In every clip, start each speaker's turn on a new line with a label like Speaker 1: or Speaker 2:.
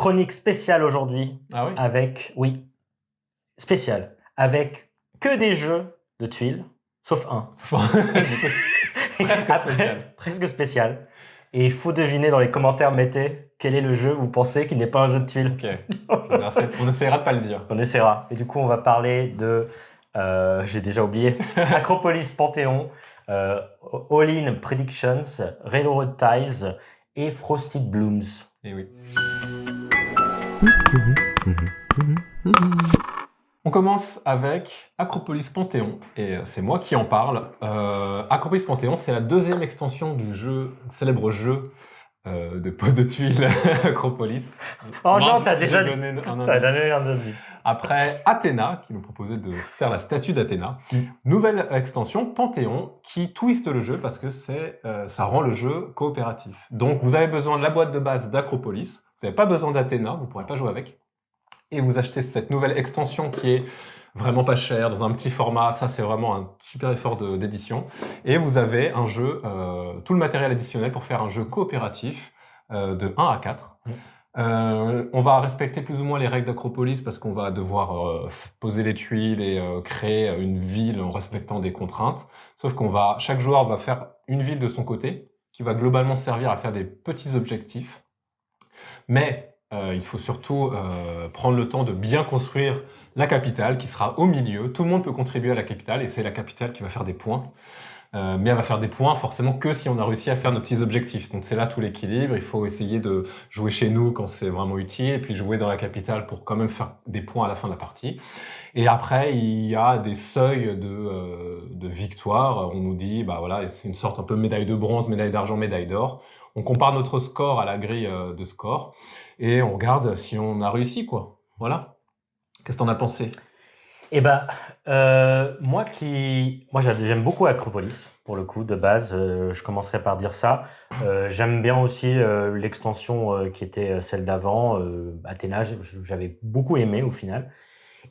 Speaker 1: Chronique spéciale aujourd'hui
Speaker 2: Ah oui?
Speaker 1: spéciale, avec que des jeux de tuiles, sauf un.
Speaker 2: Presque spécial.
Speaker 1: Presque spécial. Et il faut deviner dans les commentaires, mettez quel est le jeu vous pensez qu'il n'est pas un jeu de tuiles.
Speaker 2: Ok, on essaiera de pas le dire.
Speaker 1: On essaiera. Et du coup, on va parler de, j'ai déjà oublié, Acropolis Panthéon, All-in Predictions, Railroad Tiles et Frosted Blooms.
Speaker 2: Et oui. On commence avec Acropolis Panthéon, et c'est moi qui en parle. Acropolis Panthéon, c'est la deuxième extension du célèbre jeu de pose de tuiles Acropolis.
Speaker 1: Oh non, t'as déjà
Speaker 2: donné
Speaker 1: un indice.
Speaker 2: Après Athéna, qui nous proposait de faire la statue d'Athéna. Nouvelle extension, Panthéon, qui twiste le jeu parce que ça rend le jeu coopératif. Donc vous avez besoin de la boîte de base d'Acropolis, vous n'avez pas besoin d'Athéna, vous ne pourrez pas jouer avec. Et vous achetez cette nouvelle extension qui est vraiment pas chère, dans un petit format, ça c'est vraiment un super effort d'édition. Et vous avez un jeu, tout le matériel additionnel pour faire un jeu coopératif de 1 à 4. On va respecter plus ou moins les règles d'Acropolis parce qu'on va devoir poser les tuiles et créer une ville en respectant des contraintes. Sauf chaque joueur va faire une ville de son côté qui va globalement servir à faire des petits objectifs. Mais il faut surtout prendre le temps de bien construire la capitale qui sera au milieu. Tout le monde peut contribuer à la capitale et c'est la capitale qui va faire des points. Mais elle va faire des points forcément que si on a réussi à faire nos petits objectifs. Donc c'est là tout l'équilibre. Il faut essayer de jouer chez nous quand c'est vraiment utile et puis jouer dans la capitale pour quand même faire des points à la fin de la partie. Et après, il y a des seuils de victoire. On nous dit, bah voilà, c'est une sorte un peu médaille de bronze, médaille d'argent, médaille d'or. On compare notre score à la grille de score et on regarde si on a réussi, quoi. Voilà. Qu'est-ce que t'en as pensé?
Speaker 1: Eh ben, moi j'aime beaucoup Acropolis, pour le coup, de base. Je commencerai par dire ça. J'aime bien aussi l'extension qui était celle d'avant, Athéna. J'avais beaucoup aimé au final.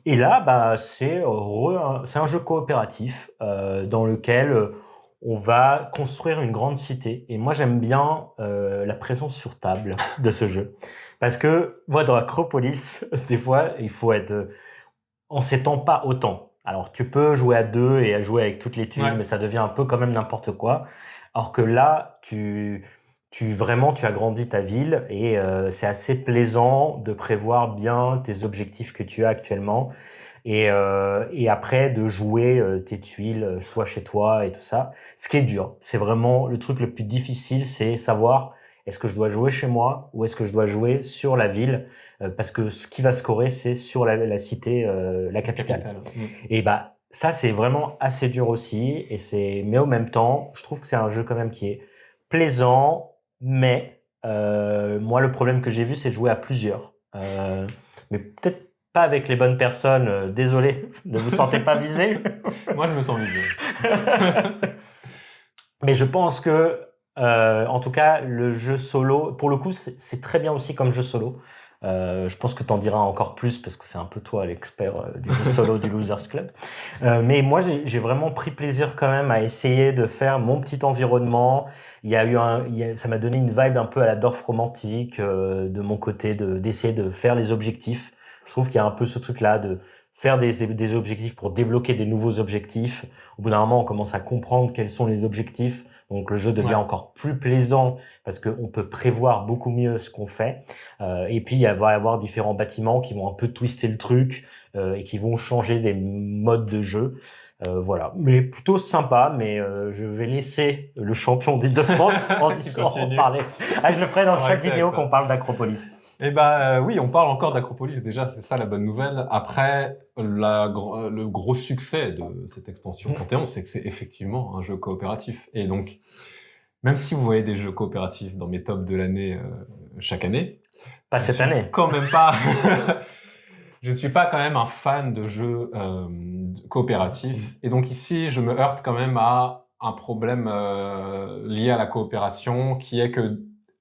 Speaker 1: Et là, bah, c'est un jeu coopératif dans lequel on va construire une grande cité. Et moi, j'aime bien la présence sur table de ce jeu. Parce que moi, dans Acropolis, des fois, il faut être... on s'étend pas autant. Alors, tu peux jouer à deux et à jouer avec toutes les tuiles, mais ça devient un peu quand même n'importe quoi. Alors que là, tu agrandis ta ville et c'est assez plaisant de prévoir bien tes objectifs que tu as actuellement et après de jouer tes tuiles soit chez toi et tout ça. Ce qui est dur, c'est vraiment le truc le plus difficile, c'est savoir est-ce que je dois jouer chez moi ou est-ce que je dois jouer sur la ville parce que ce qui va scorer, c'est sur la cité, la capitale. Et bah ça, c'est vraiment assez dur aussi. Mais au même temps, je trouve que c'est un jeu quand même qui est plaisant. Mais moi, le problème que j'ai vu, c'est de jouer à plusieurs. Mais peut-être pas avec les bonnes personnes. Désolé, ne vous sentez pas visé.
Speaker 2: Moi, je me sens visé.
Speaker 1: Mais je pense que en tout cas, le jeu solo, pour le coup, c'est très bien aussi comme jeu solo. Je pense que t'en diras encore plus parce que c'est un peu toi l'expert du jeu solo du Losers Club. Mais moi, j'ai vraiment pris plaisir quand même à essayer de faire mon petit environnement. Ça m'a donné une vibe un peu à la Dorf romantique de mon côté, d'essayer de faire les objectifs. Je trouve qu'il y a un peu ce truc-là de faire des objectifs pour débloquer des nouveaux objectifs. Au bout d'un moment, on commence à comprendre quels sont les objectifs. Donc le jeu devient encore plus plaisant parce qu'on peut prévoir beaucoup mieux ce qu'on fait. Et puis il va y avoir différents bâtiments qui vont un peu twister le truc et qui vont changer des modes de jeu. Voilà, mais plutôt sympa. Mais je vais laisser le champion d'Île-de-France en parler. Je le ferai dans chaque vidéo qu'on parle d'Acropolis.
Speaker 2: Eh ben oui, on parle encore d'Acropolis. Déjà, c'est ça la bonne nouvelle. Après, le gros succès de cette extension Panthéon, c'est que c'est effectivement un jeu coopératif. Et donc, même si vous voyez des jeux coopératifs dans mes tops de l'année chaque année,
Speaker 1: pas cette année,
Speaker 2: quand même pas. Je ne suis pas quand même un fan de jeux coopératifs. Et donc ici, je me heurte quand même à un problème lié à la coopération, qui est que,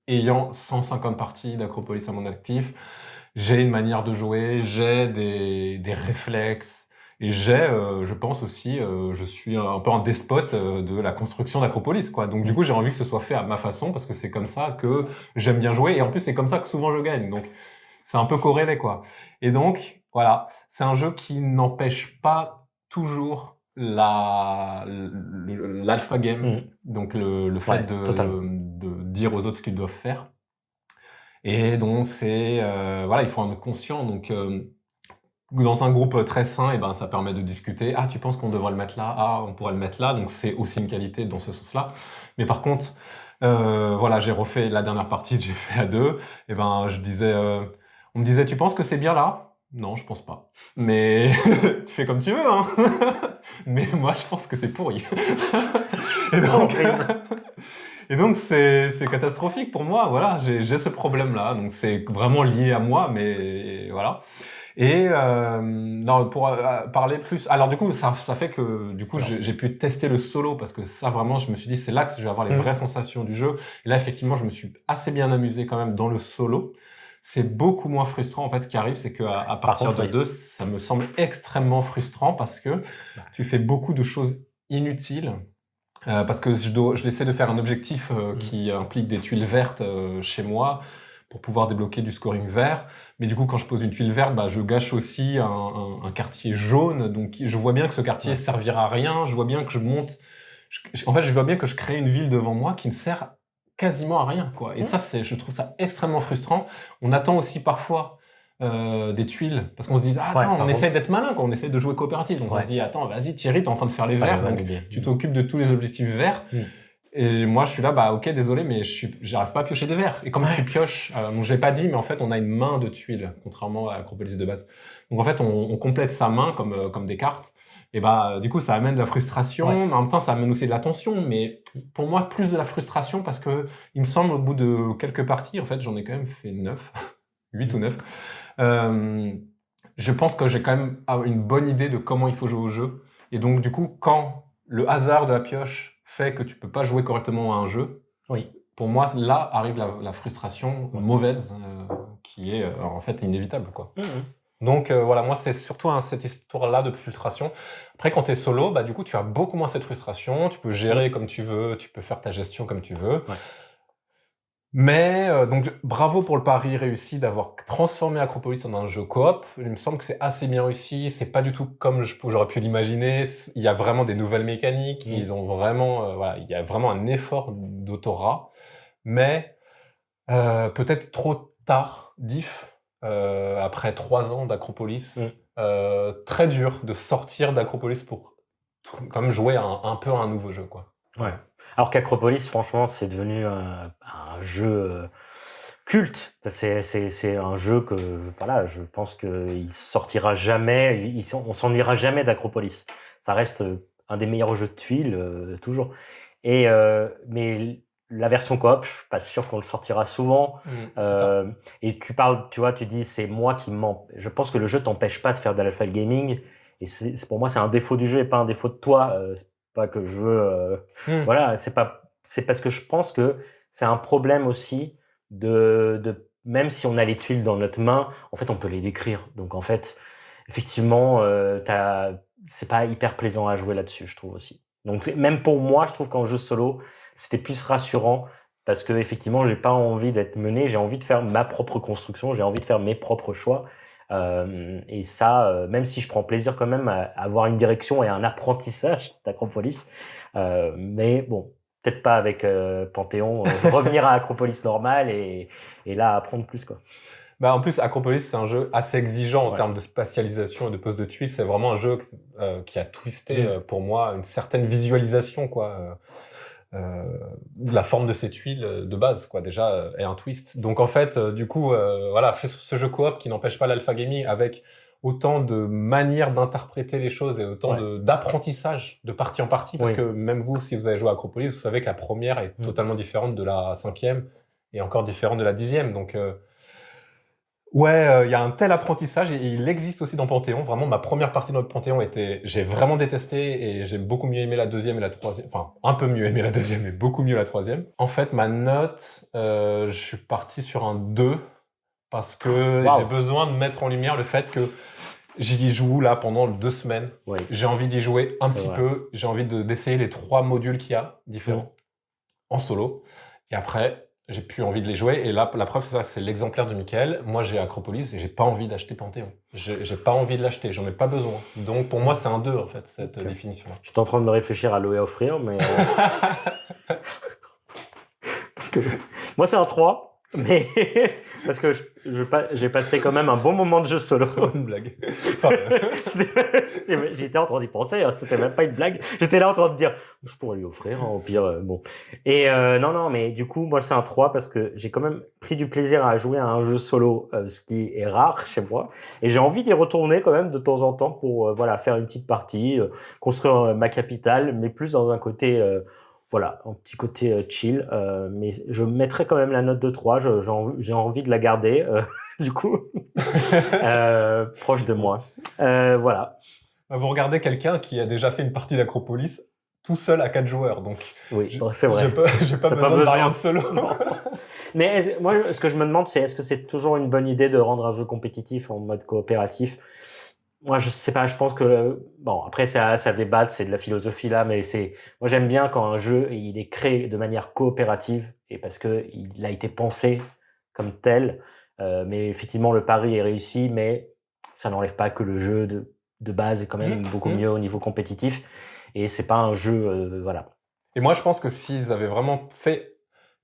Speaker 2: ayant 150 parties d'Acropolis à mon actif, j'ai une manière de jouer, j'ai des réflexes, et je pense aussi, je suis un peu un despote de la construction d'Acropolis, quoi. Donc du coup, j'ai envie que ce soit fait à ma façon, parce que c'est comme ça que j'aime bien jouer, et en plus, c'est comme ça que souvent je gagne. Donc c'est un peu corrélé, quoi. Et donc, voilà, c'est un jeu qui n'empêche pas toujours l'alpha game, donc le fait de dire aux autres ce qu'ils doivent faire. Et donc, voilà, il faut en être conscient. Donc, dans un groupe très sain, et ben, ça permet de discuter. Ah, tu penses qu'on devrait le mettre là? Ah, on pourrait le mettre là. Donc, c'est aussi une qualité dans ce sens-là. Mais par contre, voilà, j'ai refait la dernière partie que j'ai fait à 2. Et ben, on me disait, tu penses que c'est bien là? Non, je pense pas. Mais tu fais comme tu veux, hein. Mais moi, je pense que c'est pourri. Et donc, c'est catastrophique pour moi. Voilà, j'ai ce problème-là. Donc, c'est vraiment lié à moi, mais voilà. Et non, pour parler plus. Alors du coup, ça fait que du coup, j'ai pu tester le solo parce que ça vraiment, je me suis dit c'est là que je vais avoir les vraies sensations du jeu. Et là, effectivement, je me suis assez bien amusé quand même dans le solo. C'est beaucoup moins frustrant. En fait, ce qui arrive, c'est que à partir de 2, ça me semble extrêmement frustrant parce que tu fais beaucoup de choses inutiles. Parce que j'essaie de faire un objectif qui implique des tuiles vertes chez moi pour pouvoir débloquer du scoring vert. Mais du coup, quand je pose une tuile verte, je gâche aussi un quartier jaune. Donc, je vois bien que ce quartier servira à rien. Je vois bien que je monte. En fait, je vois bien que je crée une ville devant moi qui ne sert quasiment à rien, quoi. Et ça, je trouve ça extrêmement frustrant. On attend aussi parfois des tuiles parce qu'on se dit attends, on essaie d'être malin, quoi. On essaie de jouer coopératif. Donc on se dit attends, vas-y Thierry, t'es en train de faire les verts, donc tu t'occupes de tous les objectifs verts. Et moi, je suis là, ok, désolé, mais j'arrive pas à piocher des verres. Et comme tu pioches, donc j'ai pas dit, mais en fait, on a une main de tuiles, contrairement à Acropolis de base. Donc en fait, on complète sa main comme des cartes. Et du coup, ça amène de la frustration, mais en même temps, ça amène aussi de la tension. Mais pour moi, plus de la frustration parce que il me semble, au bout de quelques parties, en fait, j'en ai quand même fait 9, 8 ou 9. Je pense que j'ai quand même une bonne idée de comment il faut jouer au jeu. Et donc, du coup, quand le hasard de la pioche fait que tu peux pas jouer correctement à un jeu, pour moi, là arrive la frustration mauvaise qui est en fait inévitable, quoi. Donc voilà, moi c'est surtout cette histoire-là de frustration. Après, quand tu es solo, du coup, tu as beaucoup moins cette frustration. Tu peux gérer comme tu veux, tu peux faire ta gestion comme tu veux. Mais donc bravo pour le pari réussi d'avoir transformé Acropolis en un jeu coop. Il me semble que c'est assez bien réussi. C'est pas du tout comme j'aurais pu l'imaginer. Il y a vraiment des nouvelles mécaniques. Ils ont vraiment, voilà, il y a vraiment un effort d'autorat. Mais peut-être trop tardif après 3 ans d'Acropolis. Très dur de sortir d'Acropolis pour quand même jouer un peu à un nouveau jeu, quoi.
Speaker 1: Ouais. Alors qu'Acropolis, franchement, c'est devenu un jeu culte. C'est un jeu que, voilà, je pense qu'il sortira jamais, on s'ennuiera jamais d'Acropolis. Ça reste un des meilleurs jeux de tuiles, toujours. Et, mais la version coop, je suis pas sûr qu'on le sortira souvent. Et tu vois, tu dis, c'est moi qui je pense que le jeu t'empêche pas de faire de l'alpha gaming. Et pour moi, c'est un défaut du jeu et pas un défaut de toi. Pas que je veux voilà, c'est parce que je pense que c'est un problème aussi de même si on a les tuiles dans notre main, en fait on peut les décrire. Donc en fait, effectivement, c'est pas hyper plaisant à jouer là-dessus, je trouve aussi. Donc même pour moi, je trouve qu'en jeu solo, c'était plus rassurant parce que effectivement, j'ai pas envie d'être mené, j'ai envie de faire ma propre construction, j'ai envie de faire mes propres choix. Et ça, même si je prends plaisir quand même à avoir une direction et un apprentissage d'Acropolis, mais bon, peut-être pas avec Panthéon, revenir à Acropolis normal et là apprendre plus, quoi.
Speaker 2: En plus, Acropolis, c'est un jeu assez exigeant en termes de spatialisation et de pose de tuiles. C'est vraiment un jeu qui a twisté pour moi une certaine visualisation, quoi. La forme de ces tuiles de base, quoi, déjà, est un twist. Donc en fait, du coup, voilà, ce jeu coop qui n'empêche pas l'alpha gaming avec autant de manières d'interpréter les choses et autant d'apprentissage de partie en partie, parce que même vous, si vous avez joué à Acropolis, vous savez que la première est totalement différente de la 5e et encore différente de la 10e. Donc il y a un tel apprentissage et il existe aussi dans Panthéon. Vraiment, ma première partie dans Panthéon j'ai vraiment détesté et j'ai beaucoup mieux aimé la 2e et la 3e. Enfin, un peu mieux aimé la 2e et beaucoup mieux la 3e. En fait, ma note, je suis parti sur un 2 parce que j'ai besoin de mettre en lumière le fait que j'y joue là pendant 2 semaines. J'ai envie d'y jouer un petit peu. J'ai envie d'essayer les 3 modules qu'il y a différents en solo. Et après, j'ai plus envie de les jouer. Et là, la preuve, c'est ça, c'est l'exemplaire de Michael. Moi, j'ai Acropolis et j'ai pas envie d'acheter Panthéon. J'ai pas envie de l'acheter, j'en ai pas besoin. Donc, pour moi, c'est un 2, en fait, cette définition-là.
Speaker 1: J'étais en train de me réfléchir à louer à offrir, mais... Parce que moi, c'est un 3. Mais parce que j'ai passé quand même un bon moment de jeu solo.
Speaker 2: Une blague. Enfin,
Speaker 1: J'étais en train d'y penser, hein, c'était même pas une blague. J'étais là en train de dire, je pourrais lui offrir, hein, au pire, bon. Et non, mais du coup, moi, c'est un 3 parce que j'ai quand même pris du plaisir à jouer à un jeu solo, ce qui est rare chez moi. Et j'ai envie d'y retourner quand même de temps en temps pour voilà, faire une petite partie, construire ma capitale, mais plus dans un côté... voilà, un petit côté chill, mais je mettrai quand même la note de 3, j'ai envie de la garder, du coup, proche de moi. Voilà.
Speaker 2: vous regardez quelqu'un qui a déjà fait une partie d'Acropolis tout seul à 4 joueurs, donc
Speaker 1: Oui, bon, c'est vrai.
Speaker 2: j'ai pas besoin de variante solo.
Speaker 1: Mais moi, ce que je me demande, c'est est-ce que c'est toujours une bonne idée de rendre un jeu compétitif en mode coopératif? Moi, je sais pas, je pense que, bon, après, ça débat, c'est de la philosophie là, mais moi, j'aime bien quand un jeu, il est créé de manière coopérative, et parce que il a été pensé comme tel, mais effectivement, le pari est réussi, mais ça n'enlève pas que le jeu de base est quand même beaucoup mieux au niveau compétitif, et c'est pas un jeu, voilà.
Speaker 2: Et moi, je pense que s'ils avaient vraiment fait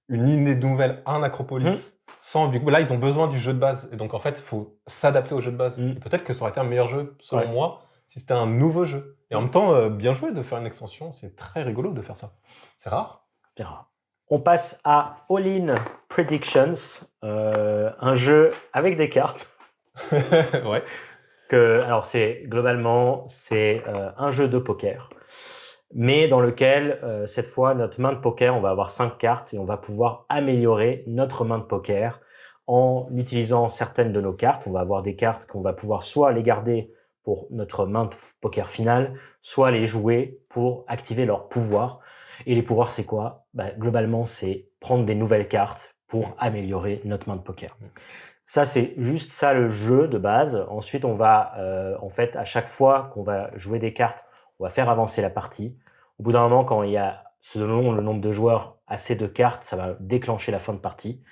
Speaker 2: une idée nouvelle, un Acropolis, sans, du coup, là, ils ont besoin du jeu de base. Et donc, en fait, il faut s'adapter au jeu de base. Et peut-être que ça aurait été un meilleur jeu, selon moi, si c'était un nouveau jeu. Et en même temps, bien joué de faire une extension. C'est très rigolo de faire ça. C'est rare.
Speaker 1: C'est rare. On passe à All-in Predictions, un jeu avec des cartes.
Speaker 2: Ouais.
Speaker 1: Alors, globalement, c'est un jeu de poker, mais dans lequel, cette fois, notre main de poker, on va avoir 5 cartes et on va pouvoir améliorer notre main de poker en utilisant certaines de nos cartes. On va avoir des cartes qu'on va pouvoir soit les garder pour notre main de poker finale, soit les jouer pour activer leur pouvoir. Et les pouvoirs, c'est quoi? Globalement, c'est prendre des nouvelles cartes pour améliorer notre main de poker. Ça, c'est juste ça le jeu de base. Ensuite, on va, en fait, à chaque fois qu'on va jouer des cartes, on va faire avancer la partie. Au bout d'un moment, quand il y a, selon le nombre de joueurs, assez de cartes, ça va déclencher la fin de partie.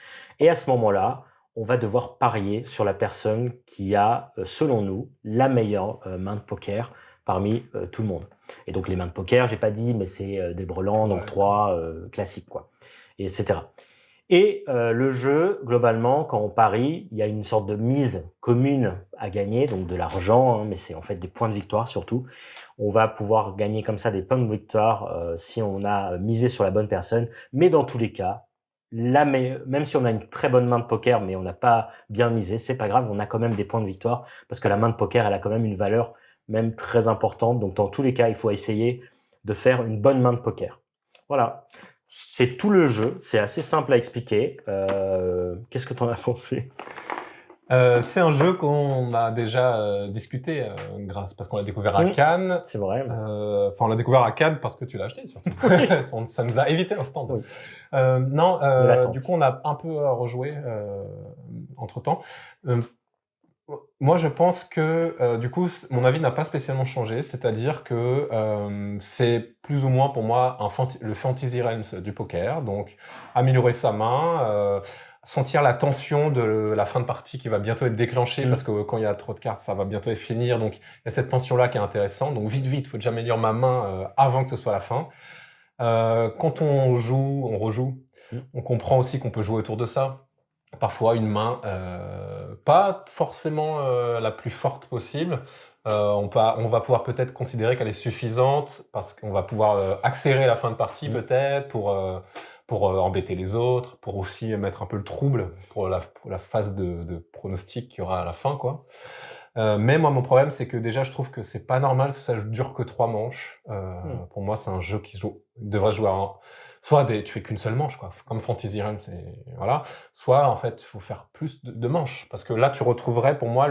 Speaker 1: Et à ce moment-là, on va devoir parier sur la personne qui a, selon nous, la meilleure main de poker parmi tout le monde. Et donc, les mains de poker, j'ai pas dit, mais c'est des brelans, donc 3 classiques, quoi, et etc. Et le jeu, globalement, quand on parie, il y a une sorte de mise commune à gagner, donc de l'argent, hein, mais c'est en fait des points de victoire surtout. On va pouvoir gagner comme ça des points de victoire si on a misé sur la bonne personne. Mais dans tous les cas, même si on a une très bonne main de poker, mais on n'a pas bien misé, c'est pas grave, on a quand même des points de victoire parce que la main de poker, elle a quand même une valeur même très importante. Donc dans tous les cas, il faut essayer de faire une bonne main de poker. Voilà. C'est tout le jeu, c'est assez simple à expliquer. Qu'est-ce que tu en as pensé?
Speaker 2: C'est un jeu qu'on a déjà discuté parce qu'on l'a découvert à Cannes.
Speaker 1: C'est vrai.
Speaker 2: Enfin, on l'a découvert à Cannes parce que tu l'as acheté, surtout. Ça nous a évité un stand.
Speaker 1: Oui.
Speaker 2: Du coup, on a un peu rejoué entre-temps. Moi, je pense que, du coup, mon avis n'a pas spécialement changé. C'est-à-dire que c'est plus ou moins, pour moi, le Fantasy Realms du poker. Donc, améliorer sa main, sentir la tension de la fin de partie qui va bientôt être déclenchée, parce que quand il y a trop de cartes, ça va bientôt finir. Donc, il y a cette tension-là qui est intéressante. Donc, vite, faut que j'améliore ma main avant que ce soit la fin. Quand on rejoue, on comprend aussi qu'on peut jouer autour de ça. Parfois une main pas forcément la plus forte possible. On va pouvoir peut-être considérer qu'elle est suffisante parce qu'on va pouvoir accélérer la fin de partie peut-être pour embêter les autres, pour aussi mettre un peu le trouble pour la phase de pronostic qu'il y aura à la fin, quoi. Mais moi, mon problème, c'est que déjà, je trouve que c'est pas normal que ça dure que 3 manches. Pour moi, c'est un jeu qui devrait se jouer soit tu fais qu'une seule manche, quoi, comme Fantasy Realms, voilà. Soit, en fait, il faut faire plus de manches. Parce que là, tu retrouverais, pour moi,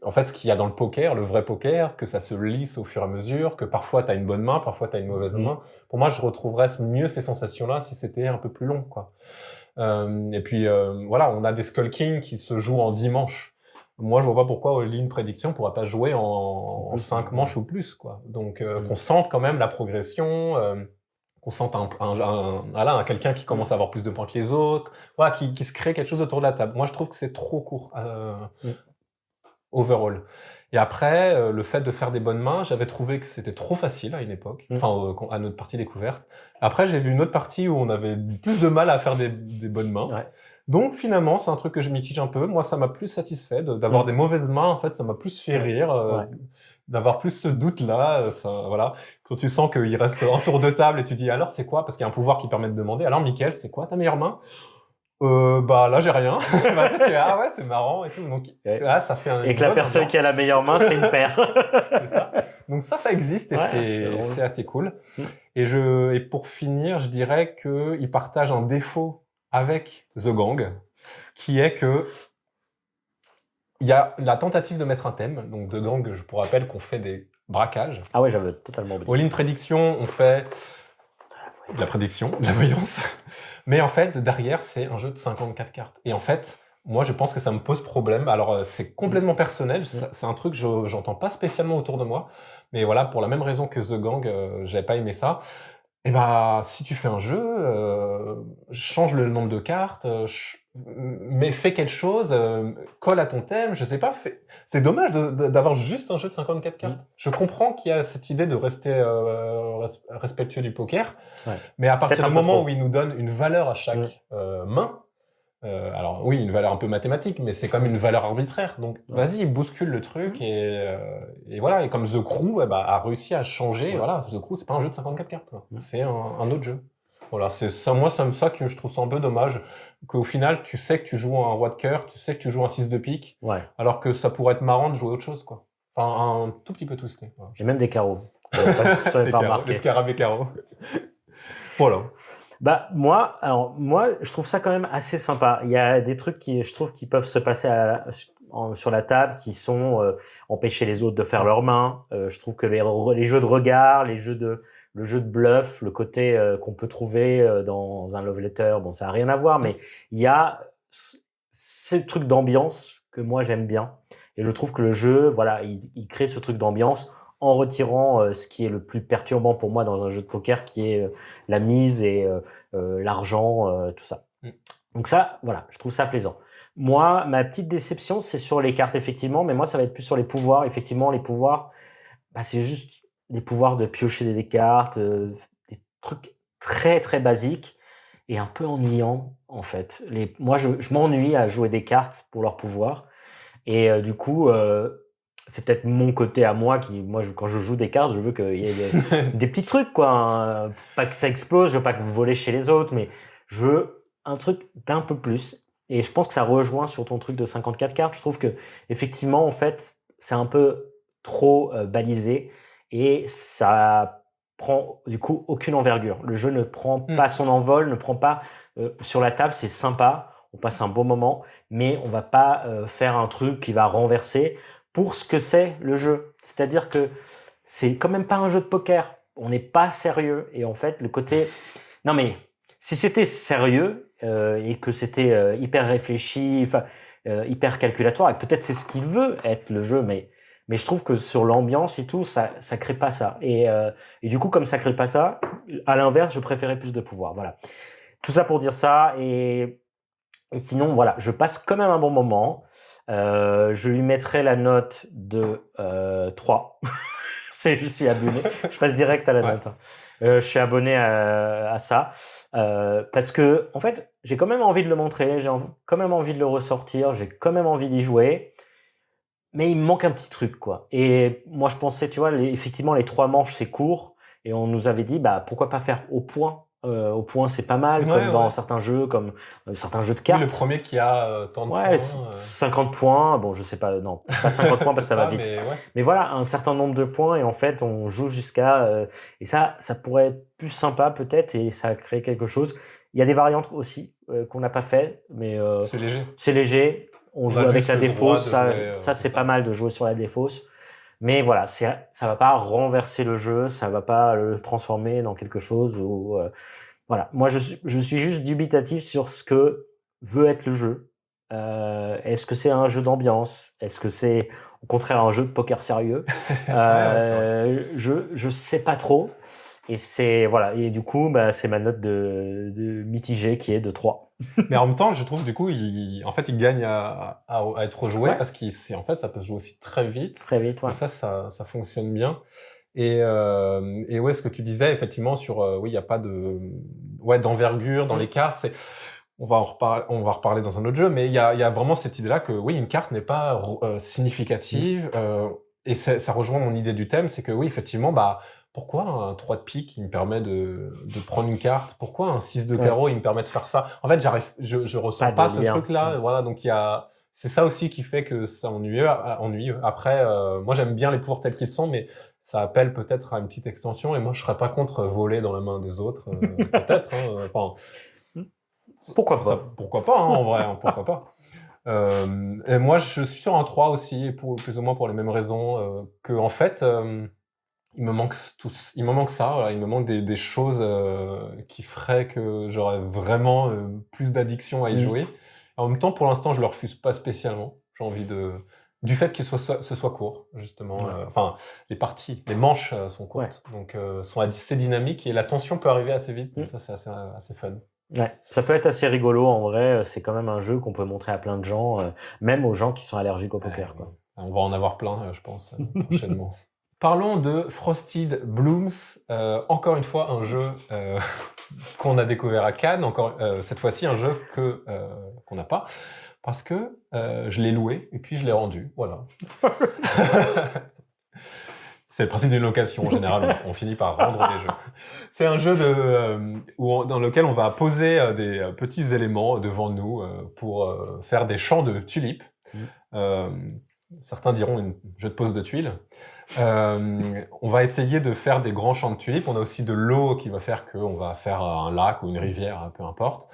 Speaker 2: en fait, ce qu'il y a dans le poker, le vrai poker, que ça se lisse au fur et à mesure, que parfois t'as une bonne main, parfois t'as une mauvaise main. Pour moi, je retrouverais mieux ces sensations-là si c'était un peu plus long, quoi. Et puis, voilà, on a des Skull King qui se jouent en 10 manches. Moi, je vois pas pourquoi All-in Prédiction pourrait pas jouer en 5 manches ou plus, quoi. Donc, qu'on sente quand même la progression, qu'on sente quelqu'un qui commence à avoir plus de points que les autres, voilà, qui se crée quelque chose autour de la table. Moi, je trouve que c'est trop court, overall. Et après, le fait de faire des bonnes mains, j'avais trouvé que c'était trop facile à une époque, à notre partie découverte. Après, j'ai vu une autre partie où on avait plus de mal à faire des bonnes mains.
Speaker 1: Ouais.
Speaker 2: Donc finalement, c'est un truc que je mitige un peu. Moi, ça m'a plus satisfait d'avoir des mauvaises mains. En fait, ça m'a plus fait rire, d'avoir plus ce doute-là. Voilà. Quand tu sens qu'il reste un tour de table et tu dis alors c'est quoi? Parce qu'il y a un pouvoir qui permet de demander. Alors Mickaël, c'est quoi ta meilleure main? Bah là j'ai rien. Bah, tu dis, ah ouais c'est marrant et tout. Donc là ça fait
Speaker 1: et que la personne
Speaker 2: ambiance.
Speaker 1: qui a la meilleure main c'est une paire.
Speaker 2: C'est ça. Donc ça existe et c'est assez cool. Et pour finir, je dirais que il partage un défaut avec The Gang, qui est que il y a la tentative de mettre un thème. Donc The Gang, je vous rappelle qu'on fait des braquages.
Speaker 1: Ah ouais, j'avais totalement oublié.
Speaker 2: All-in prédiction, on fait de la prédiction, de la voyance. Mais en fait, derrière, c'est un jeu de 54 cartes. Et en fait, moi, je pense que ça me pose problème. Alors, c'est complètement personnel. C'est un truc que j'entends pas spécialement autour de moi. Mais voilà, pour la même raison que The Gang, j'avais pas aimé ça. Et bah, si tu fais un jeu, change le nombre de cartes, mais fais quelque chose, colle à ton thème, je sais pas. C'est dommage d'avoir juste un jeu de 54 cartes. Je comprends qu'il y a cette idée de rester respectueux du poker, mais à partir du moment où il nous donne une valeur à chaque main, alors oui, une valeur un peu mathématique, mais c'est comme une valeur arbitraire. Donc vas-y, bouscule le truc et voilà. Et comme The Crew a réussi à changer, voilà, The Crew c'est pas un jeu de 54 cartes, c'est un autre jeu. Voilà, c'est ça. Moi, c'est ça que je trouve ça un peu dommage, qu'au final, tu sais que tu joues un roi de cœur, tu sais que tu joues un 6 de pique, alors que ça pourrait être marrant de jouer autre chose, quoi. Enfin, un tout petit peu twisté. Voilà.
Speaker 1: J'ai même des carreaux.
Speaker 2: Des scarabées carreaux. Voilà.
Speaker 1: Bah moi, je trouve ça quand même assez sympa. Il y a des trucs je trouve qui peuvent se passer sur la table, qui sont empêcher les autres de faire leurs mains. Je trouve que les jeux de regard, le jeu de bluff, le côté qu'on peut trouver dans un love letter, bon ça a rien à voir, mais il y a ce truc d'ambiance que moi j'aime bien. Et je trouve que le jeu, voilà, il crée ce truc d'ambiance en retirant ce qui est le plus perturbant pour moi dans un jeu de poker, qui est la mise et l'argent, tout ça. Donc ça, voilà, je trouve ça plaisant. Moi, ma petite déception, c'est sur les cartes, effectivement, mais moi, ça va être plus sur les pouvoirs. Effectivement, les pouvoirs, c'est juste des pouvoirs de piocher des cartes, des trucs très, très basiques et un peu ennuyants, en fait. Moi, je m'ennuie à jouer des cartes pour leurs pouvoirs. Et du coup, c'est peut-être mon côté à moi quand je joue des cartes, je veux qu'il y ait des petits trucs, quoi. Hein. Pas que ça explose, je veux pas que vous volez chez les autres, mais je veux un truc d'un peu plus. Et je pense que ça rejoint sur ton truc de 54 cartes. Je trouve que, effectivement, en fait, c'est un peu trop balisé et ça prend, du coup, aucune envergure. Le jeu ne prend pas son envol, ne prend pas sur la table, c'est sympa. On passe un bon moment, mais on va pas faire un truc qui va renverser pour ce que c'est le jeu. C'est-à-dire que c'est quand même pas un jeu de poker. On n'est pas sérieux. Et en fait, le côté... Non mais, si c'était sérieux et que c'était hyper réfléchi, hyper calculatoire, et peut-être c'est ce qu'il veut être le jeu, mais je trouve que sur l'ambiance et tout, ça crée pas ça. Et du coup, comme ça crée pas ça, à l'inverse, je préférais plus de pouvoir. Voilà. Tout ça pour dire ça. Et sinon, voilà, je passe quand même un bon moment. Je lui mettrai la note de 3. Je suis abonné. Je passe direct à la note. Je suis abonné à ça. Parce que, en fait, j'ai quand même envie de le montrer. J'ai quand même envie de le ressortir. J'ai quand même envie d'y jouer. Mais il me manque un petit truc, quoi. Et moi, je pensais, tu vois, effectivement, les 3 manches, c'est court. Et on nous avait dit, pourquoi pas faire au point. Au point, c'est pas mal, comme dans certains jeux, comme certains jeux de cartes.
Speaker 2: Oui, le premier qui a tant de points.
Speaker 1: 50 points. Bon, je sais pas, non, pas 50 points parce que ça va vite. Mais voilà, un certain nombre de points et en fait, on joue jusqu'à... et ça pourrait être plus sympa peut-être et ça crée quelque chose. Il y a des variantes aussi qu'on n'a pas fait, mais...
Speaker 2: c'est léger.
Speaker 1: C'est léger. On joue avec la défausse. Ça c'est pas mal de jouer sur la défausse. Mais voilà, ça va pas renverser le jeu, ça va pas le transformer dans quelque chose où... voilà, moi je suis juste dubitatif sur ce que veut être le jeu. Est-ce que c'est un jeu d'ambiance? Est-ce que c'est au contraire un jeu de poker sérieux? Je sais pas trop. Et c'est voilà. Et du coup, bah, c'est ma note de mitigée qui est de 3.
Speaker 2: Mais en même temps, je trouve du coup, en fait, il gagne à être rejoué
Speaker 1: Ouais.
Speaker 2: parce en fait, ça peut se jouer aussi très vite.
Speaker 1: Très vite, ouais.
Speaker 2: Donc ça fonctionne bien. Et ouais, ce que tu disais effectivement sur, oui, il y a pas d'envergure dans les cartes. On va en reparler dans un autre jeu, mais il y a vraiment cette idée-là que oui, une carte n'est pas significative. Et ça rejoint mon idée du thème, c'est que oui, effectivement, bah pourquoi un 3 de pique, il me permet de prendre une carte? Pourquoi un 6 de carreau, il me permet de faire ça? En fait, je ressens pas ce truc-là. Voilà, donc c'est ça aussi qui fait que c'est ennuyeux. Après, moi, j'aime bien les pouvoirs tels qu'ils sont, mais ça appelle peut-être à une petite extension. Et moi, je serais pas contre voler dans la main des autres, peut-être. Enfin,
Speaker 1: pourquoi pas?
Speaker 2: Pourquoi pas, en vrai, pourquoi pas. Et moi, je suis sur un 3 aussi, plus ou moins pour les mêmes raisons, que en fait, il me manque ça, voilà, il me manque des choses qui feraient que j'aurais vraiment plus d'addiction à y jouer. En même temps, pour l'instant, je le refuse pas spécialement. J'ai envie du fait que ce soit court, justement. Enfin, les manches sont courtes, donc sont assez dynamiques et la tension peut arriver assez vite. Donc ça, c'est assez fun.
Speaker 1: Ouais, ça peut être assez rigolo en vrai. C'est quand même un jeu qu'on peut montrer à plein de gens, même aux gens qui sont allergiques au poker. Quoi.
Speaker 2: On va en avoir plein, je pense, prochainement. Parlons de Frosted Blooms, encore une fois un jeu qu'on a découvert à Cannes, cette fois-ci un jeu qu'on n'a pas, parce que je l'ai loué et puis je l'ai rendu, voilà. C'est le principe d'une location en général, on finit par rendre les jeux. C'est un jeu dans lequel on va poser des petits éléments devant nous pour faire des champs de tulipes. Certains diront un jeu de pose de tuiles. On va essayer de faire des grands champs de tulipes. On a aussi de l'eau qui va faire qu'on va faire un lac ou une rivière, peu importe.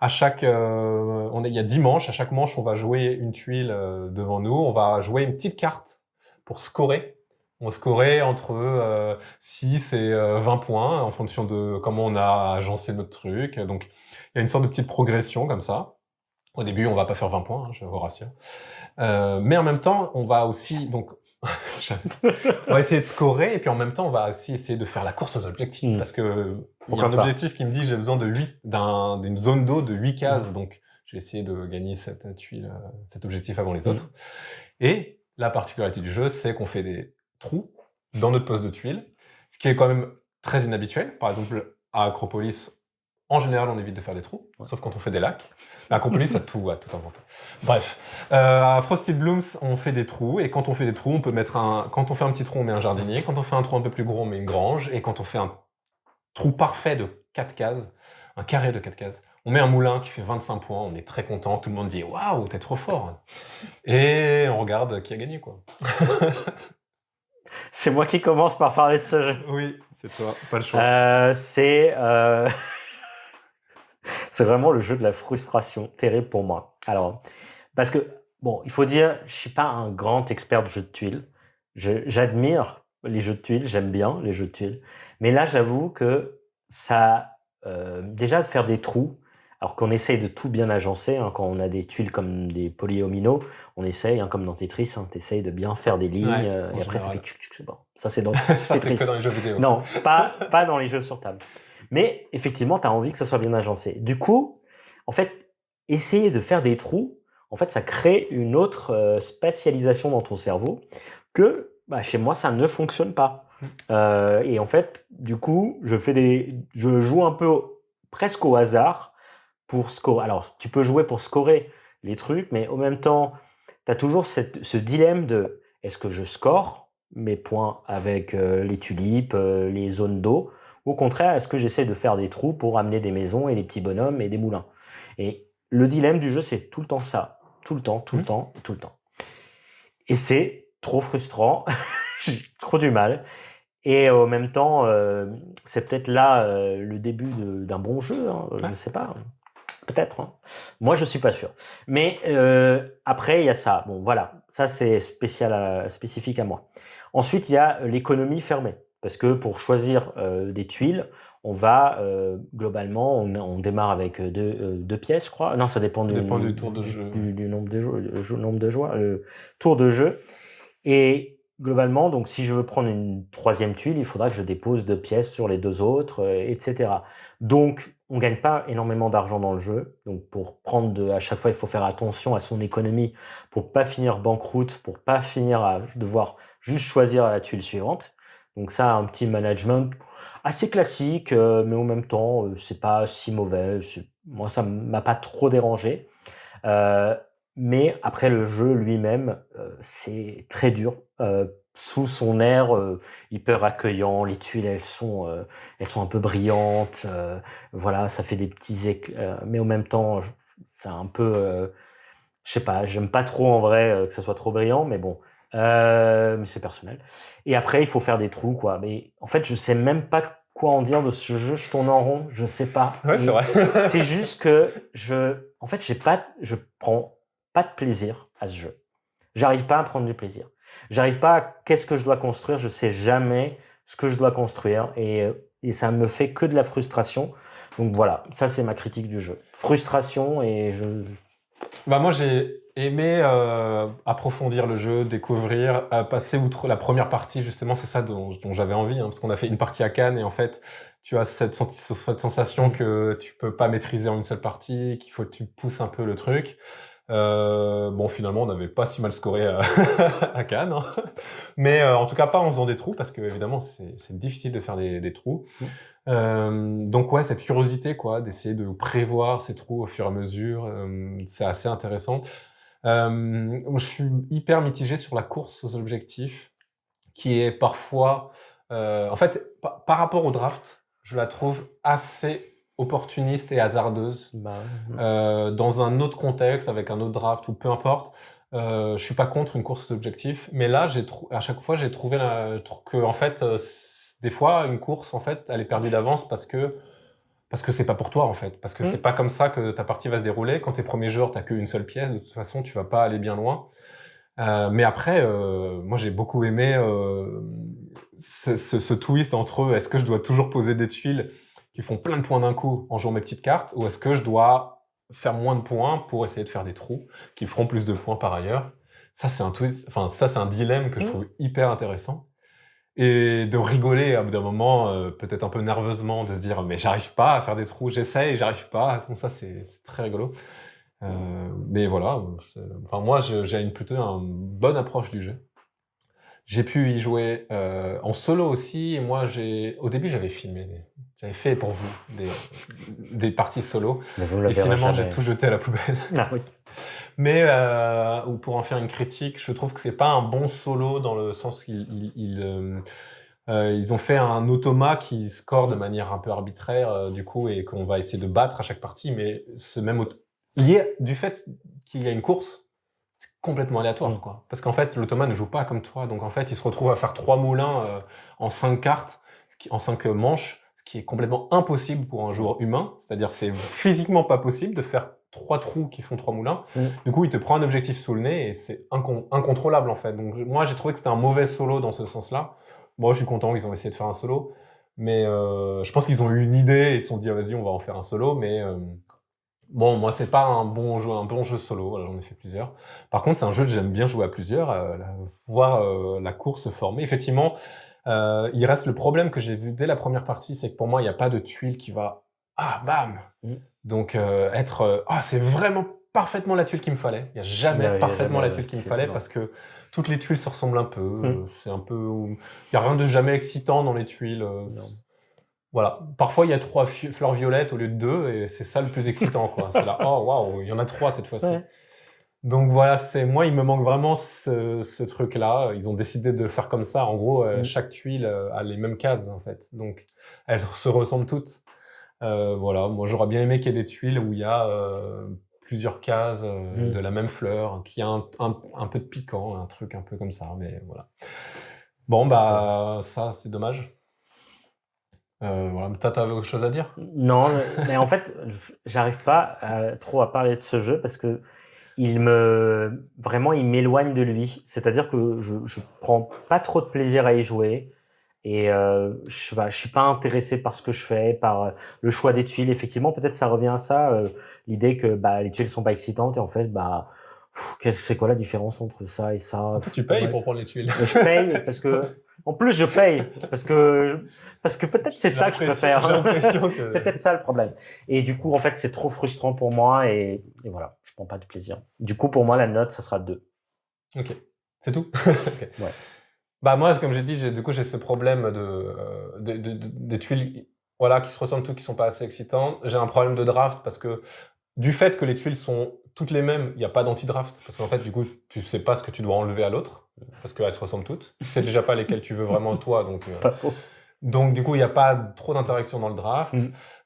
Speaker 2: Il y a 10 manches. À chaque manche, on va jouer une tuile devant nous. On va jouer une petite carte pour scorer. On scorait entre 6 et 20 points en fonction de comment on a agencé notre truc. Donc, il y a une sorte de petite progression comme ça. Au début, on va pas faire 20 points, je vous rassure. Mais en même temps, on va aussi donc on va essayer de scorer et puis en même temps, on va aussi essayer de faire la course aux objectifs parce que il y a un objectif qui me dit j'ai besoin d'une zone d'eau de 8 cases, donc je vais essayer de gagner cet objectif avant les autres. Et la particularité du jeu, c'est qu'on fait des trous dans notre poste de tuiles, ce qui est quand même très inhabituel. Par exemple, à Acropolis, en général, on évite de faire des trous, sauf quand on fait des lacs. À Acropolis, ça a tout inventé. Bref, à Frosted Blooms, on fait des trous, et quand on fait des trous, on peut quand on fait un petit trou, on met un jardinier, quand on fait un trou un peu plus gros, on met une grange, et quand on fait un trou parfait de 4 cases, un carré de 4 cases, on met un moulin qui fait 25 points, on est très content, tout le monde dit « Waouh, t'es trop fort !» Et on regarde qui a gagné, quoi.
Speaker 1: C'est moi qui commence par parler de ce jeu.
Speaker 2: Oui, c'est toi, pas le choix.
Speaker 1: C'est vraiment le jeu de la frustration, terrible pour moi. Alors, parce que, bon, il faut dire, je suis pas un grand expert de jeux de tuiles. J'admire les jeux de tuiles, j'aime bien les jeux de tuiles. Mais là, j'avoue que déjà de faire des trous, alors qu'on essaye de tout bien agencer, quand on a des tuiles comme des polyomino, on essaye, comme dans Tetris, t'essayes de bien faire des lignes, et après ça fait tchuk, bon. Ça, c'est dans Tetris.
Speaker 2: Ça, c'est que dans les jeux vidéo.
Speaker 1: Non, pas dans les jeux sur table. Mais effectivement, tu as envie que ça soit bien agencé. Du coup, en fait, essayer de faire des trous, en fait, ça crée une autre spatialisation dans ton cerveau que chez moi, ça ne fonctionne pas. Et en fait, du coup, je joue un peu presque au hasard pour scorer. Alors, tu peux jouer pour scorer les trucs, mais en même temps, tu as toujours ce dilemme de est-ce que je score mes points avec les tulipes, les zones d'eau, ou au contraire, est-ce que j'essaie de faire des trous pour amener des maisons et des petits bonhommes et des moulins? Et le dilemme du jeu, c'est tout le temps ça. Tout le temps. Et c'est trop frustrant. J'ai trop du mal. Et en même temps, c'est peut-être là le début d'un bon jeu. Je ne sais pas. Peut-être. Moi, je ne suis pas sûr. Mais après, il y a ça. Bon, voilà. Ça, c'est spécifique à moi. Ensuite, il y a l'économie fermée. Parce que pour choisir des tuiles, on va globalement, on démarre avec deux pièces, je crois. Non, ça dépend
Speaker 2: du tour de jeu.
Speaker 1: Du nombre de joueurs, tour de jeu. Et globalement, donc si je veux prendre une troisième tuile, il faudra que je dépose 2 pièces sur les 2 autres, etc. Donc on gagne pas énormément d'argent dans le jeu. Donc pour prendre à chaque fois, il faut faire attention à son économie pour pas finir banqueroute, pour pas finir à devoir juste choisir la tuile suivante. Donc ça, un petit management assez classique, mais en même temps, c'est pas si mauvais. Moi, ça m'a pas trop dérangé. Heu, mais après le jeu lui-même, c'est très dur, sous son air, hyper accueillant. Les tuiles, elles sont un peu brillantes, voilà, ça fait des petits mais en même temps, c'est un peu, je sais pas, j'aime pas trop en vrai, que ça soit trop brillant, mais bon, mais c'est personnel. Et après, il faut faire des trous, quoi. Mais en fait, je sais même pas quoi en dire de ce jeu. Je tourne en rond, je sais pas.
Speaker 2: Ouais, c'est
Speaker 1: Et
Speaker 2: vrai.
Speaker 1: c'est juste que en fait, je prends pas de plaisir à ce jeu. J'arrive pas à prendre du plaisir. J'arrive pas à qu'est-ce que je dois construire. Je sais jamais ce que je dois construire et ça me fait que de la frustration. Donc voilà, ça c'est ma critique du jeu. Frustration et
Speaker 2: Bah moi j'ai aimé approfondir le jeu, découvrir, passer outre la première partie justement, c'est ça dont j'avais envie, hein, parce qu'on a fait une partie à Cannes et en fait tu as cette sensation que tu peux pas maîtriser en une seule partie, qu'il faut que tu pousses un peu le truc. Bon finalement on n'avait pas si mal scoré à, à Cannes, hein. Mais en tout cas pas en faisant des trous parce que évidemment c'est difficile de faire des trous. Donc ouais, cette curiosité quoi, d'essayer de prévoir ces trous au fur et à mesure, c'est assez intéressant. Je suis hyper mitigé sur la course aux objectifs, qui est parfois, en fait, par rapport au draft, je la trouve assez opportuniste et hasardeuse.
Speaker 1: bah,
Speaker 2: Dans un autre contexte, avec un autre draft ou peu importe, je suis pas contre une course aux objectifs, mais là, à chaque fois, j'ai trouvé que en fait, des fois, une course, en fait, elle est perdue d'avance parce que c'est pas pour toi, en fait. Parce que c'est pas comme ça que ta partie va se dérouler. Quand t'es premier joueur, t'as qu'une seule pièce. De toute façon, tu vas pas aller bien loin. Mais après, moi, j'ai beaucoup aimé ce twist entre est-ce que je dois toujours poser des tuiles qui font plein de points d'un coup en jouant mes petites cartes, ou est-ce que je dois faire moins de points pour essayer de faire des trous qui feront plus de points par ailleurs. Ça, c'est un twist, enfin, ça, c'est un dilemme que je trouve hyper intéressant. Et de rigoler à bout d'un moment, peut-être un peu nerveusement, de se dire mais j'arrive pas à faire des trous, j'essaye, j'arrive pas. Bon, ça c'est très rigolo. Mais voilà, enfin moi j'ai plutôt une bonne approche du jeu. J'ai pu y jouer en solo aussi. Et moi au début j'avais filmé, j'avais fait pour vous des parties solo.
Speaker 1: mais vous ne
Speaker 2: Et
Speaker 1: le verrez
Speaker 2: finalement j'ai
Speaker 1: jamais.
Speaker 2: tout jeté à la poubelle.
Speaker 1: Ah oui.
Speaker 2: Mais ou pour en faire une critique, je trouve que c'est pas un bon solo dans le sens ils ont fait un automa qui score de manière un peu arbitraire, du coup, et qu'on va essayer de battre à chaque partie, mais ce même lié du fait qu'il y a une course, c'est complètement aléatoire, quoi. Parce qu'en fait, l'automa ne joue pas comme toi, donc en fait, il se retrouve à faire 3 moulins en 5 cartes, en 5 manches, ce qui est complètement impossible pour un joueur humain. C'est-à-dire, c'est physiquement pas possible de faire 3 trous qui font 3 moulins. Du coup, il te prend un objectif sous le nez et c'est incontrôlable, en fait. Donc, moi, j'ai trouvé que c'était un mauvais solo dans ce sens-là. Moi, je suis content qu'ils ont essayé de faire un solo, mais je pense qu'ils ont eu une idée et ils se sont dit, ah, vas-y, on va en faire un solo, mais bon, moi, c'est pas un bon jeu solo, voilà, j'en ai fait plusieurs. Par contre, c'est un jeu que j'aime bien jouer à plusieurs, voir la course se former. Effectivement, il reste le problème que j'ai vu dès la première partie, c'est que pour moi, il n'y a pas de tuile qui va, ah, bam! Donc, c'est vraiment parfaitement la tuile qu'il me fallait. Il n'y a jamais parfaitement la tuile qu'il me fallait parce que toutes les tuiles se ressemblent un peu. C'est un peu, il n'y a rien de jamais excitant dans les tuiles. Voilà. Parfois, il y a 3 fleurs violettes au lieu de 2 et c'est ça le plus excitant, quoi. C'est là, oh waouh, il y en a 3 cette fois-ci.
Speaker 1: Ouais.
Speaker 2: Donc voilà, moi, il me manque vraiment ce truc-là. Ils ont décidé de faire comme ça. En gros, chaque tuile a les mêmes cases, en fait. Donc, elles se ressemblent toutes. Voilà, moi j'aurais bien aimé qu'il y ait des tuiles où il y a plusieurs cases de la même fleur, qu'il y a un peu de piquant, un truc un peu comme ça, mais voilà. Bon, bah ça c'est dommage. Voilà, t'avais autre chose à dire?
Speaker 1: Non, mais en fait, j'arrive pas trop à parler de ce jeu parce que vraiment, il m'éloigne de lui. C'est-à-dire que je prends pas trop de plaisir à y jouer. Et je suis pas intéressé par ce que je fais, par le choix des tuiles. Effectivement, peut-être ça revient à ça, l'idée que les tuiles sont pas excitantes et en fait, C'est quoi la différence entre ça et ça?
Speaker 2: Tu payes
Speaker 1: Ouais.
Speaker 2: pour prendre les tuiles.
Speaker 1: Mais je paye parce que, en plus, je paye parce que peut-être c'est ça que je peux faire.
Speaker 2: J'ai l'impression que...
Speaker 1: C'est peut-être ça le problème. Et du coup, en fait, c'est trop frustrant pour moi et voilà, je prends pas de plaisir. Du coup, pour moi, la note, ça sera 2.
Speaker 2: Ok, c'est tout. Okay.
Speaker 1: Ouais.
Speaker 2: Bah moi, comme j'ai dit, j'ai ce problème des tuiles, voilà, qui se ressemblent toutes, qui sont pas assez excitantes. J'ai un problème de draft parce que du fait que les tuiles sont toutes les mêmes, il n'y a pas d'anti-draft parce qu'en fait, du coup, tu sais pas ce que tu dois enlever à l'autre parce qu'elles se ressemblent toutes. Tu sais déjà pas lesquelles tu veux vraiment toi,
Speaker 1: Pas faux.
Speaker 2: donc du coup, il n'y a pas trop d'interaction dans le draft.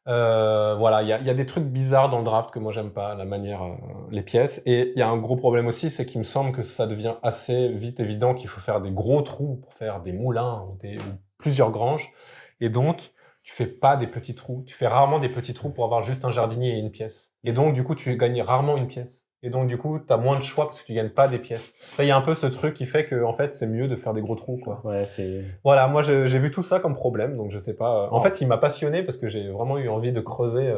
Speaker 2: Voilà, il y a des trucs bizarres dans le draft que moi j'aime pas, la manière, les pièces. Et il y a un gros problème aussi, c'est qu'il me semble que ça devient assez vite évident qu'il faut faire des gros trous pour faire des moulins ou plusieurs granges. Et donc, tu fais pas des petits trous. Tu fais rarement des petits trous pour avoir juste un jardinier et une pièce. Et donc, du coup, tu gagnes rarement une pièce. Et donc, du coup, tu as moins de choix parce que tu gagnes pas des pièces. Il y a un peu ce truc qui fait que, en fait, c'est mieux de faire des gros trous, quoi.
Speaker 1: Ouais, c'est...
Speaker 2: Voilà, moi, j'ai vu tout ça comme problème, donc je sais pas. En fait, il m'a passionné parce que j'ai vraiment eu envie de creuser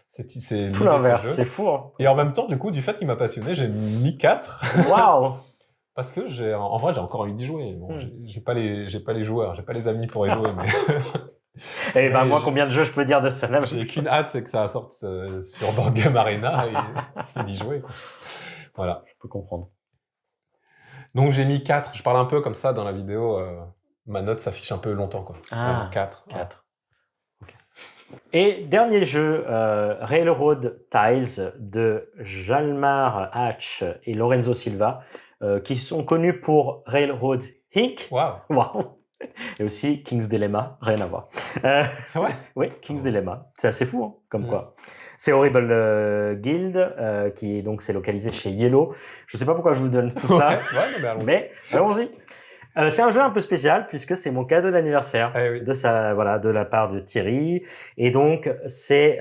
Speaker 2: c'est
Speaker 1: tout l'inverse, c'est fou. Hein.
Speaker 2: Et en même temps, du coup, du fait qu'il m'a passionné, j'ai mis 4.
Speaker 1: Waouh.
Speaker 2: Parce que en vrai, j'ai encore envie d'y jouer. Bon, j'ai pas les joueurs, j'ai pas les amis pour y jouer, mais...
Speaker 1: Et ben moi, combien de jeux je peux dire de ça là?
Speaker 2: J'ai qu'une hâte, c'est que ça sorte sur Board Game Arena et d'y jouer, quoi. Voilà.
Speaker 1: Je peux comprendre.
Speaker 2: Donc j'ai mis 4. Je parle un peu comme ça dans la vidéo. Ma note s'affiche un peu longtemps, quoi.
Speaker 1: Ah,
Speaker 2: 4.
Speaker 1: 4. Okay. Et dernier jeu, Railroad Tiles de Jalmar Hatch et Lorenzo Silva, qui sont connus pour Railroad Inc.
Speaker 2: Waouh.
Speaker 1: Wow. Et aussi King's Dilemma, rien à voir.
Speaker 2: C'est vrai?
Speaker 1: Oui, King's Dilemma. C'est assez fou, hein, comme quoi. C'est Horrible Guild, qui est donc c'est localisé chez Yellow. Je sais pas pourquoi je vous donne tout ça, mais allons-y. C'est un jeu un peu spécial puisque c'est mon cadeau d'anniversaire de la part de Thierry. Et donc c'est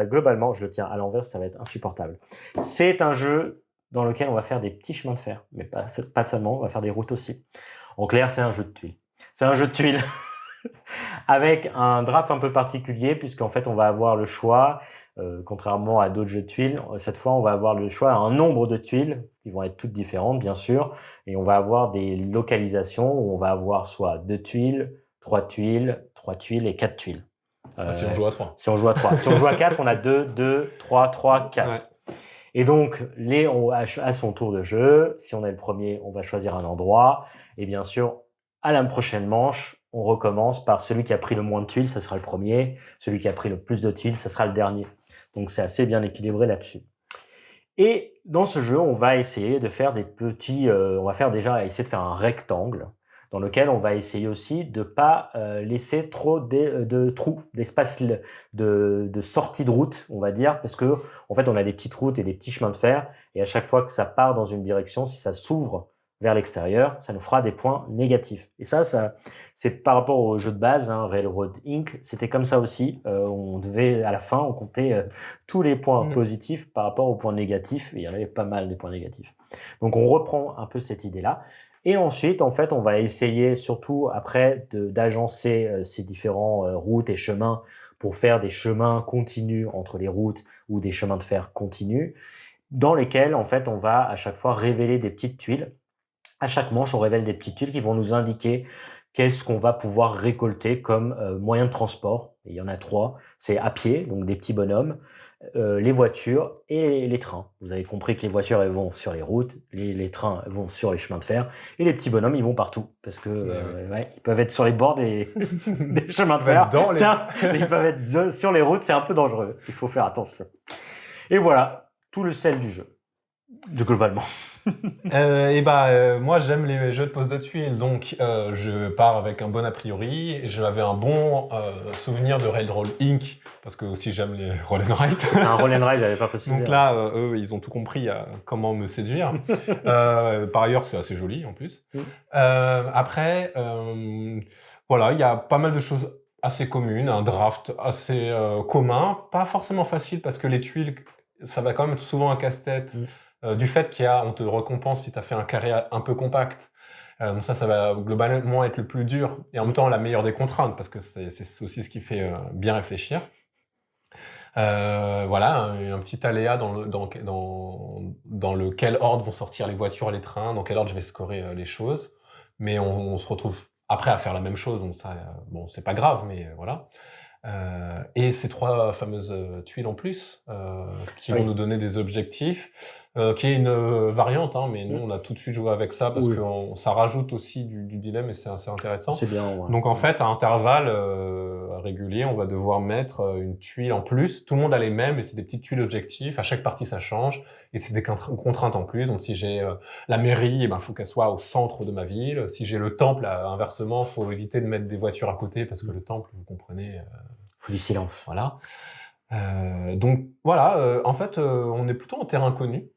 Speaker 1: globalement, je le tiens à l'envers, ça va être insupportable. C'est un jeu dans lequel on va faire des petits chemins de fer, mais pas seulement, on va faire des routes aussi. En clair, c'est un jeu de tuiles. C'est un jeu de tuiles avec un draft un peu particulier puisqu'en fait on va avoir le choix, contrairement à d'autres jeux de tuiles, cette fois on va avoir le choix à un nombre de tuiles qui vont être toutes différentes bien sûr, et on va avoir des localisations où on va avoir soit 2 tuiles, 3 tuiles, 3 tuiles et 4 tuiles.
Speaker 2: Si on joue à 3.
Speaker 1: Si on joue à 3. Si on joue à 4, on a 2, 2, 3, 3, 4. Ouais. Et donc, à son tour de jeu, si on est le premier, on va choisir un endroit. Et bien sûr, à la prochaine manche, on recommence par celui qui a pris le moins de tuiles, ça sera le premier. Celui qui a pris le plus de tuiles, ça sera le dernier. Donc, c'est assez bien équilibré là-dessus. Et dans ce jeu, on va essayer de faire des petits... on va essayer de faire un rectangle dans lequel on va essayer aussi de pas laisser trop de trous, d'espace de sortie de route, on va dire, parce que en fait, on a des petites routes et des petits chemins de fer, et à chaque fois que ça part dans une direction, si ça s'ouvre vers l'extérieur, ça nous fera des points négatifs. Et ça c'est par rapport au jeu de base, hein, Railroad Inc., c'était comme ça aussi. On devait, à la fin, on comptait tous les points positifs par rapport aux points négatifs, et il y en avait pas mal des points négatifs. Donc on reprend un peu cette idée-là. Et ensuite, en fait, on va essayer surtout après d'agencer ces différents routes et chemins pour faire des chemins continus entre les routes ou des chemins de fer continus, dans lesquels, en fait, on va à chaque fois révéler des petites tuiles. À chaque manche, on révèle des petites tuiles qui vont nous indiquer qu'est-ce qu'on va pouvoir récolter comme moyen de transport. Et il y en a 3. C'est à pied, donc des petits bonhommes, les voitures et les trains. Vous avez compris que les voitures, elles vont sur les routes, les trains vont sur les chemins de fer, et les petits bonhommes, ils vont partout. Parce que ils peuvent être sur les bords des chemins de fer. Ils peuvent être sur les routes, c'est un peu dangereux. Il faut faire attention. Et voilà, tout le sel du jeu, globalement.
Speaker 2: Moi j'aime les jeux de pose de tuiles, donc je pars avec un bon a priori. J'avais un bon souvenir de Railroad Inc. parce que aussi j'aime les Roll and Write.
Speaker 1: Un Roll and Write, j'avais pas précisé.
Speaker 2: Donc là, eux, ils ont tout compris comment me séduire. Par ailleurs, c'est assez joli en plus. Après, voilà, il y a pas mal de choses assez communes, un draft assez commun, pas forcément facile parce que les tuiles, ça va quand même être souvent un casse-tête. Du fait on te récompense si tu as fait un carré un peu compact. Donc ça va globalement être le plus dur et en même temps la meilleure des contraintes parce que c'est aussi ce qui fait bien réfléchir. Voilà, un petit aléa dans lequel ordre vont sortir les voitures, les trains, dans quel ordre je vais scorer les choses. Mais on se retrouve après à faire la même chose, donc ça, bon, c'est pas grave, mais voilà. Et ces 3 fameuses tuiles en plus, qui vont nous donner des objectifs, qui est une variante, hein, mais nous on a tout de suite joué avec ça parce que ça rajoute aussi du dilemme et c'est assez intéressant.
Speaker 1: C'est bien, ouais.
Speaker 2: Donc en fait, à intervalles réguliers, on va devoir mettre une tuile en plus. Tout le monde a les mêmes et c'est des petites tuiles objectifs. À chaque partie, ça change et c'est des contraintes en plus. Donc si j'ai la mairie, eh ben faut qu'elle soit au centre de ma ville. Si j'ai le temple, inversement, faut éviter de mettre des voitures à côté parce que le temple, vous comprenez.
Speaker 1: Faut du silence.
Speaker 2: Voilà. Donc voilà, en fait, on est plutôt en terrain connu.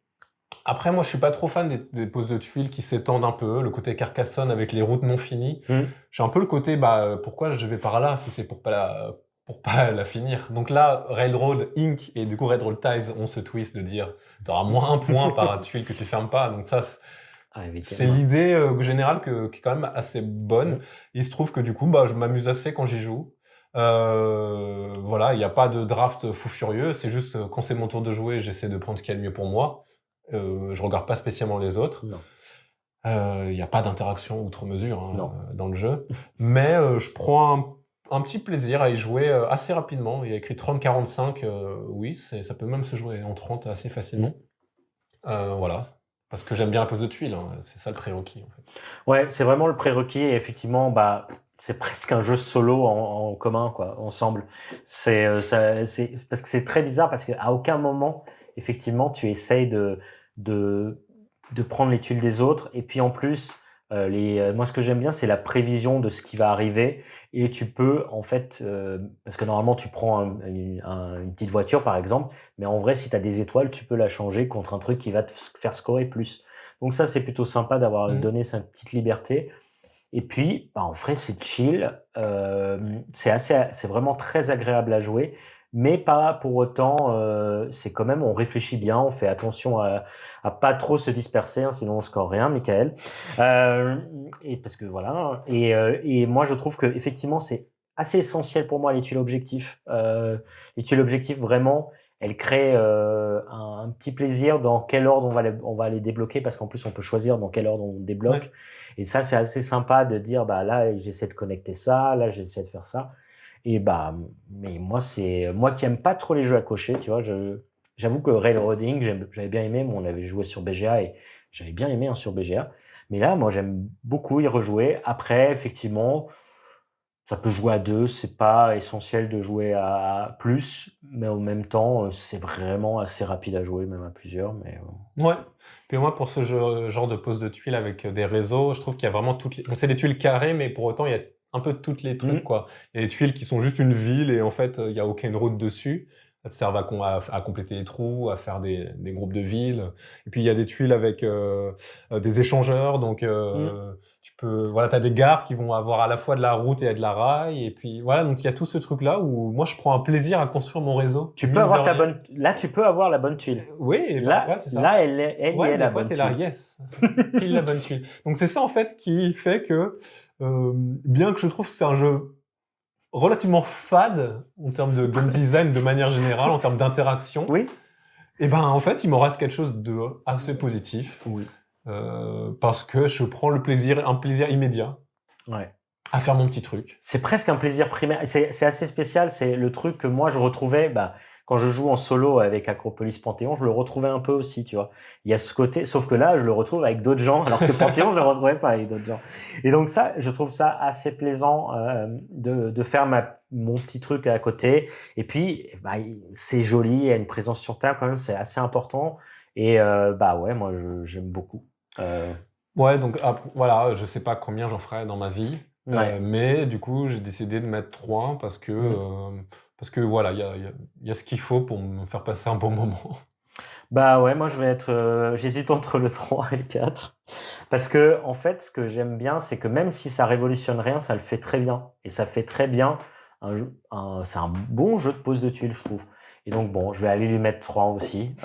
Speaker 2: Après, moi, je suis pas trop fan des poses de tuiles qui s'étendent un peu, le côté Carcassonne avec les routes non finies. J'ai un peu le côté, pourquoi je vais par là si c'est pour pas la finir. Donc là, Railroad Inc. et du coup Railroad Ties ont ce twist de dire, t'auras moins un point par tuile que tu fermes pas. Donc ça, c'est l'idée générale qui est quand même assez bonne. Il se trouve que du coup, je m'amuse assez quand j'y joue. Voilà, il n'y a pas de draft fou furieux, c'est juste quand c'est mon tour de jouer, j'essaie de prendre ce qu'il y a de mieux pour moi. Je regarde pas spécialement les autres. Il n'y a pas d'interaction outre mesure dans le jeu, mais je prends un petit plaisir à y jouer assez rapidement. Il y a écrit 30-45, oui, ça peut même se jouer en 30 assez facilement. Voilà, parce que j'aime bien la pose de tuiles, c'est ça le prérequis en fait.
Speaker 1: Ouais, c'est vraiment le prérequis et effectivement, c'est presque un jeu solo en commun, quoi, ensemble. C'est parce que c'est très bizarre parce qu'à aucun moment, effectivement, tu essayes de prendre les tuiles des autres. Et puis en plus, moi, ce que j'aime bien, c'est la prévision de ce qui va arriver. Et tu peux, en fait, parce que normalement, tu prends une petite voiture, par exemple, mais en vrai, si tu as des étoiles, tu peux la changer contre un truc qui va te faire scorer plus. Donc ça, c'est plutôt sympa d'avoir donné sa petite liberté. Et puis, en vrai, c'est chill. C'est vraiment très agréable à jouer, mais pas pour autant. C'est quand même, on réfléchit bien, on fait attention à pas trop se disperser, sinon on score rien, Michael. Et parce que voilà. Et moi, je trouve que effectivement, c'est assez essentiel pour moi les tuiles objectifs. Les tuiles objectifs, vraiment, elles créent un petit plaisir dans quel ordre on va les débloquer, parce qu'en plus, on peut choisir dans quel ordre on débloque. Ouais. Et ça, c'est assez sympa de dire, là, j'essaie de connecter ça, là, j'essaie de faire ça. Et mais moi qui aime pas trop les jeux à cocher, tu vois, j'avoue que Railroading, j'avais bien aimé, on avait joué sur BGA et j'avais bien aimé sur BGA. Mais là, moi, j'aime beaucoup y rejouer. Après, effectivement, ça peut jouer à 2, c'est pas essentiel de jouer à plus, mais en même temps, c'est vraiment assez rapide à jouer, même à plusieurs. Mais
Speaker 2: ouais. Puis moi, pour ce genre de pose de tuiles avec des réseaux, je trouve qu'il y a vraiment toutes les... c'est des tuiles carrées, mais pour autant, il y a un peu toutes les trucs, quoi. Il y a des tuiles qui sont juste une ville et en fait, il n'y a aucune route dessus. Elles servent à compléter les trous, à faire des groupes de villes. Et puis, il y a des tuiles avec des échangeurs, donc... t'as des gares qui vont avoir à la fois de la route et de la rail, et puis voilà, donc il y a tout ce truc-là où moi je prends un plaisir à construire mon réseau.
Speaker 1: Tu peux avoir là, tu peux avoir la bonne tuile.
Speaker 2: Oui,
Speaker 1: c'est ça. Là, elle est la bonne tuile.
Speaker 2: Là, yes, pile la bonne tuile. Donc c'est ça en fait qui fait que, bien que je trouve que c'est un jeu relativement fade en termes de game design de manière générale, en termes d'interaction,
Speaker 1: oui.
Speaker 2: Et en fait, il m'en reste quelque chose de assez positif.
Speaker 1: Oui.
Speaker 2: Parce que je prends un plaisir immédiat à faire mon petit truc.
Speaker 1: C'est presque un plaisir primaire. C'est assez spécial. C'est le truc que moi je retrouvais quand je joue en solo avec Acropolis Panthéon, je le retrouvais un peu aussi, tu vois. Il y a ce côté, sauf que là, je le retrouve avec d'autres gens, alors que Panthéon, je le retrouvais pas avec d'autres gens. Et donc ça, je trouve ça assez plaisant de faire mon petit truc à côté. Et puis, c'est joli, il y a une présence sur table quand même, c'est assez important. Et ouais, moi, j'aime beaucoup.
Speaker 2: Ouais, donc voilà, je sais pas combien j'en ferai dans ma vie, mais du coup j'ai décidé de mettre 3 parce que voilà, il y a ce qu'il faut pour me faire passer un bon moment.
Speaker 1: Ouais, moi je vais être j'hésite entre le 3 et le 4 parce que en fait ce que j'aime bien c'est que même si ça révolutionne rien, ça le fait très bien et ça fait très bien c'est un bon jeu de pose de tuiles, je trouve. Et donc je vais aller lui mettre 3 aussi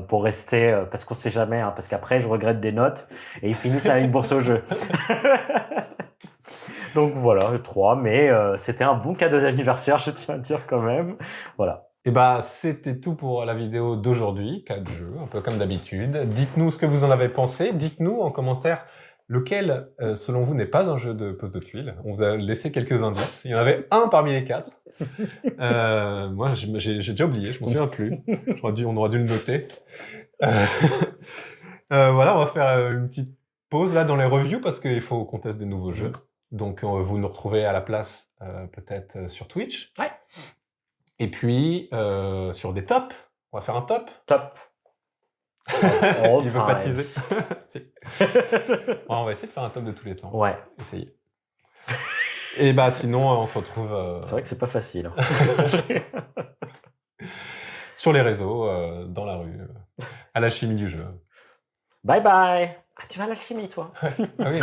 Speaker 1: pour rester parce qu'on sait jamais parce qu'après je regrette des notes et ils finissent avec une bourse au jeu. Donc voilà, 3, mais c'était un bon cadeau d'anniversaire, je tiens à dire quand même. Voilà.
Speaker 2: Et bah, c'était tout pour la vidéo d'aujourd'hui, 4 jeux, un peu comme d'habitude. Dites-nous ce que vous en avez pensé. Dites-nous en commentaire lequel, selon vous, n'est pas un jeu de pose de tuiles. On vous a laissé quelques indices. Il y en avait un parmi les 4. Moi, j'ai déjà oublié, je m'en souviens plus. On aurait dû le noter. Voilà, on va faire une petite pause là dans les reviews parce qu'il faut qu'on teste des nouveaux jeux. Donc, vous nous retrouvez à la place peut-être sur Twitch.
Speaker 1: Ouais.
Speaker 2: Et puis, sur des tops. On va faire un top.
Speaker 1: Top.
Speaker 2: Il veut pas teaser. Si. Ouais, on va essayer de faire un top de tous les temps.
Speaker 1: Ouais.
Speaker 2: Essayez. Et bah sinon, on se retrouve
Speaker 1: C'est vrai que c'est pas facile.
Speaker 2: sur les réseaux, dans la rue, à l'alchimie du jeu.
Speaker 1: Bye bye. Ah, tu vas à l'alchimie, toi.
Speaker 2: Ah oui.